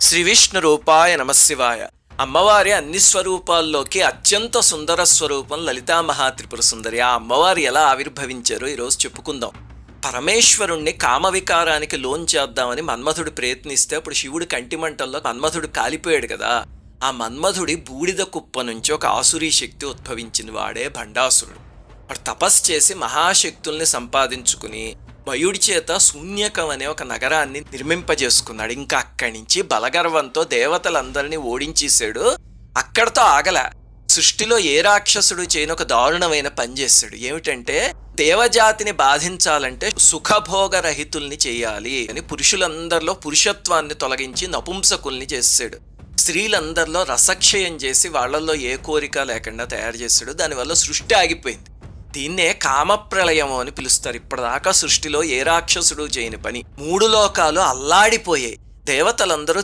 శ్రీ విష్ణు రూపాయ నమశివాయ. అమ్మవారి అన్ని స్వరూపాల్లోకి అత్యంత సుందర స్వరూపం లలితా మహాత్రిపుర సుందరి. ఆ అమ్మవారు ఎలా ఆవిర్భవించారో ఈరోజు చెప్పుకుందాం. పరమేశ్వరుణ్ణి కామవికారానికి లోన్ చేద్దామని మన్మధుడు ప్రయత్నిస్తే అప్పుడు శివుడి కంటిమంటల్లో మన్మధుడు కాలిపోయాడు కదా. ఆ మన్మధుడి బూడిద కుప్ప నుంచి ఒక ఆసురీ శక్తి ఉద్భవించిన వాడే భండాసురుడు. వాడు తపస్సు చేసి మహాశక్తుల్ని సంపాదించుకుని మయుడి చేత శూన్యకం అనే ఒక నగరాన్ని నిర్మింపజేసుకున్నాడు. ఇంకా అక్కడి నుంచి బలగర్వంతో దేవతలందరినీ ఓడించేశాడు. అక్కడతో ఆగల. సృష్టిలో ఏ రాక్షసుడు చేయని ఒక దారుణమైన పని చేశాడు. ఏమిటంటే దేవజాతిని బాధించాలంటే సుఖభోగరహితుల్ని చేయాలి అని పురుషులందరిలో పురుషత్వాన్ని తొలగించి నపుంసకుల్ని చేశాడు. స్త్రీలందరిలో రసక్షయం చేసి వాళ్లలో ఏ కోరిక లేకుండా తయారు చేశాడు. దానివల్ల సృష్టి ఆగిపోయింది. దీన్నే కామప్రళయం అని పిలుస్తారు. ఇప్పటిదాకా సృష్టిలో ఏ రాక్షసుడు చేయని పని. 3 లోకాలు అల్లాడిపోయాయి. దేవతలందరూ